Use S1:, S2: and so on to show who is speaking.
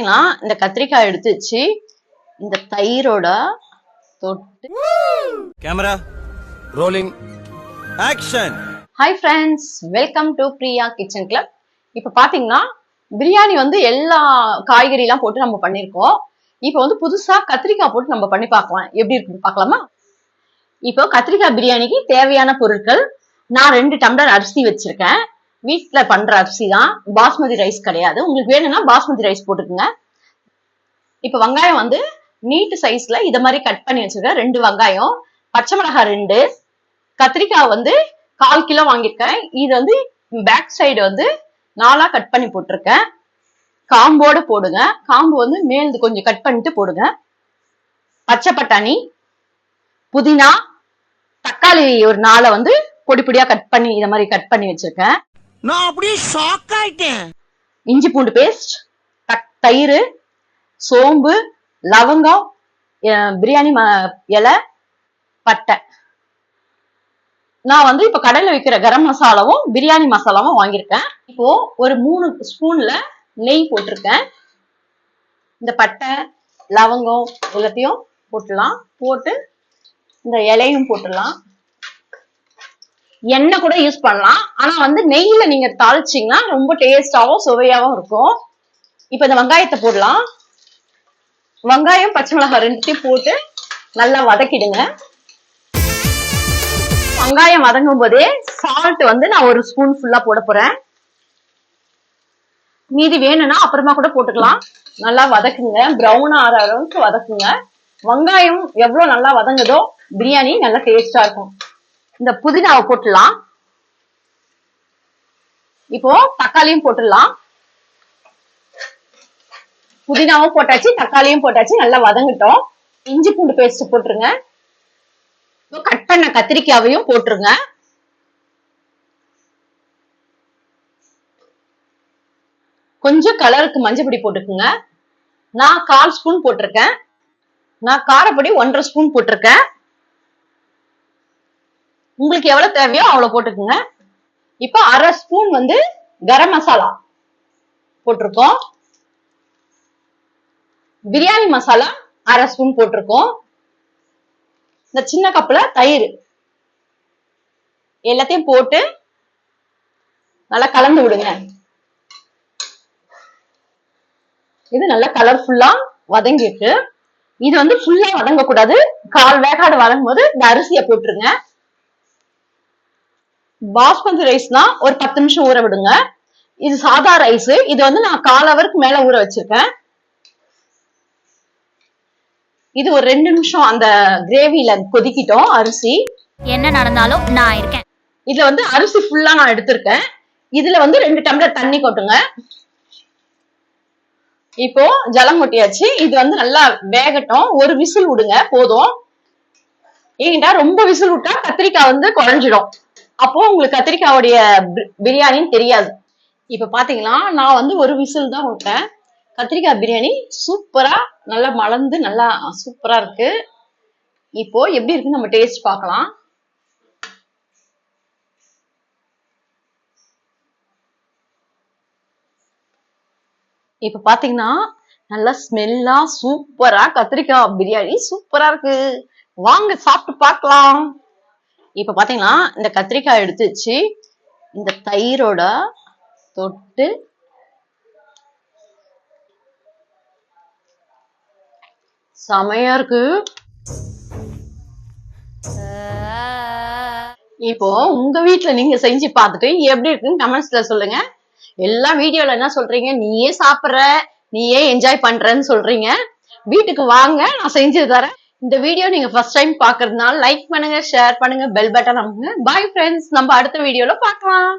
S1: பாத்தீங்கன்னா இந்த கத்திரிக்காய் எடுத்து வச்சு இந்த தயிரோட தொட்டு
S2: camera rolling action.
S1: Hi friends, welcome to Priya kitchen club. இப்ப பாத்தீங்கன்னா பிரியாணி வந்து எல்லா காய்கறி எல்லாம் போட்டு நம்ம பண்ணிருக்கோம். இப்ப வந்து புதுசா கத்திரிக்காய் போட்டு நம்ம பண்ணி பார்க்கலாம். எப்படி இருக்குன்னு பார்க்கலாமா? இப்போ கத்திரிக்காய் பிரியாணிக்கு தேவையான பொருட்கள், நான் 2 டம்ளர் அரிசி வச்சிருக்கேன். வீட்டுல பண்ற அரிசி தான், பாஸ்மதி ரைஸ் கிடையாது. உங்களுக்கு வேணும்னா பாஸ்மதி ரைஸ் போட்டுக்கோங்க. இப்ப வெங்காயம் வந்து நீட்டு சைஸ்ல இத மாதிரி கட் பண்ணி வச்சிருக்கேன். 2 வெங்காயம், பச்சை மிளகாய் 2, கத்திரிக்காய் வந்து 1/4 கிலோ வாங்கியிருக்கேன். இது வந்து பேக் சைடு வந்து 4ஆ கட் பண்ணி போட்டிருக்கேன். காம்போட போடுங்க. காம்பு வந்து மேல் கொஞ்சம் கட் பண்ணிட்டு போடுங்க. பச்சை பட்டாணி, புதினா, தக்காளி ஒரு 4 வந்து பொடி பொடியா கட் பண்ணி இத மாதிரி கட் பண்ணி வச்சிருக்கேன்.
S2: நான் அப்படியே ஷாக் ஆயிட்டேன்.
S1: இஞ்சி பூண்டு பேஸ்ட், தயிர், சோம்பு, லவங்கம், பிரியாணி இலை, பட்டை. நான் வந்து இப்ப கடையில விற்கிற கரம் மசாலாவும் பிரியாணி மசாலாவும் வாங்கியிருக்கேன். இப்போ ஒரு 3 ஸ்பூன்ல நெய் போட்டிருக்கேன். இந்த பட்டை லவங்கம் எல்லாத்தையும் போட்டுடலாம். போட்டு இந்த இலையும் போட்டுடலாம். எண்ணெய் கூட யூஸ் பண்ணலாம். ஆனா வந்து நெய்யில நீங்க தாளிச்சீங்கன்னா ரொம்ப டேஸ்டாவும் சுவையாவும் இருக்கும். இப்ப இந்த வெங்காயத்தை போடலாம். வெங்காயம் பச்சை மிளகாய் 2த்தையும் போட்டு நல்லா வதக்கிடுங்க. வெங்காயம் வதங்கும் போதே சால்ட் வந்து நான் 1 ஸ்பூன் ஃபுல்லா போட போறேன். மீதி வேணும்னா அப்புறமா கூட போட்டுக்கலாம். நல்லா வதக்குங்க, பிரவுன் ஆற அளவுக்கு வதக்குங்க. வெங்காயம் எவ்வளவு நல்லா வதங்குதோ பிரியாணி நல்லா டேஸ்டா இருக்கும். இந்த புதினாவை போட்டுடலாம். இப்போ தக்காளியும் போட்டுடலாம். புதினாவும் போட்டாச்சு, தக்காளியும் போட்டாச்சு, நல்லா வதங்கட்டும். இஞ்சி பூண்டு பேஸ்ட் போட்டுருங்க. கட் பண்ண கத்திரிக்காவையும் போட்டுருங்க. கொஞ்சம் கலருக்கு மஞ்சள் பொடி போட்டுக்குங்க. நான் 1/4 ஸ்பூன் போட்டிருக்கேன். நான் காரப்பொடி 1.5 ஸ்பூன் போட்டிருக்கேன். உங்களுக்கு எவ்வளவு தேவையோ அவ்வளவு போட்டுக்குங்க. இப்ப 1/2 ஸ்பூன் வந்து கரம் மசாலா போட்டிருக்கோம். பிரியாணி மசாலா 1/2 ஸ்பூன் போட்டிருக்கோம். இந்த சின்ன கப்ல தயிர் எல்லாத்தையும் போட்டு நல்லா கலந்து விடுங்க. இது நல்லா கலர்ஃபுல்லா வதங்கிட்டு, இது வந்து ஃபுல்லா வதங்க கூடாது. 1/4 வேக்காடு வதங்கும் போது இந்த அரிசியை போட்டுருங்க. பாஸ்மதி ரைஸ்னா ஒரு 10 நிமிஷம் ஊற விடுங்க. இது சாதா ரைஸ். இது வந்து நான் 1/4 ஹவருக்கு மேல ஊற வச்சிருக்கேன். இது ஒரு 2 நிமிஷம் அந்த கிரேவில கொதிக்கிட்டோம். அரிசி
S3: என்ன நடந்தாலும் நான் இருக்கேன்.
S1: இதுல வந்து அரிசி ஃபுல்லா நான் எடுத்திருக்கேன். இதுல வந்து 2 டம்ளர் தண்ணி கொட்டுங்க. இப்போ ஜலம் கொட்டியாச்சு. இது வந்து நல்லா வேகட்டும். ஒரு விசில் விடுங்க போதும். ஏன்டா ரொம்ப விசில் விட்டா கத்திரிக்காய் வந்து குழஞ்சிடும். அப்போ உங்களுக்கு கத்திரிக்காவுடைய பிரியாணின்னு தெரியாது. இப்ப பாத்தீங்கன்னா நான் வந்து ஒரு விசில் தான் விட்டேன். கத்திரிக்காய் பிரியாணி சூப்பரா நல்லா மலர்ந்து நல்லா சூப்பரா இருக்கு. இப்போ எப்படி இருக்குன்னு நம்ம டேஸ்ட் பார்க்கலாம். இப்ப பாத்தீங்கன்னா நல்லா ஸ்மெல்லா சூப்பரா கத்திரிக்காய் பிரியாணி சூப்பரா இருக்கு. வாங்க சாப்பிட்டு பார்க்கலாம். இப்ப பாத்தீங்கன்னா இந்த கத்திரிக்காய் எடுத்து வச்சு இந்த தயிரோட தொட்டு செமையா இருக்கு. இப்போ உங்க வீட்டுல நீங்க செஞ்சு பார்த்துட்டு எப்படி இருக்குன்னு கமெண்ட்ஸ்ல சொல்லுங்க. எல்லா வீடியோல என்ன சொல்றீங்க, நீயே சாப்பிடுற, நீயே என்ஜாய் பண்றன்னு சொல்றீங்க. வீட்டுக்கு வாங்க, நான் செஞ்சு தரேன். இந்த வீடியோ நீங்க ஃபர்ஸ்ட் டைம் பாக்குறதுனால லைக் பண்ணுங்க, ஷேர் பண்ணுங்க, பெல் பட்டன் அமுக்குங்க. பாய் ஃப்ரெண்ட்ஸ், நம்ம அடுத்த வீடியோல பார்க்கலாம்.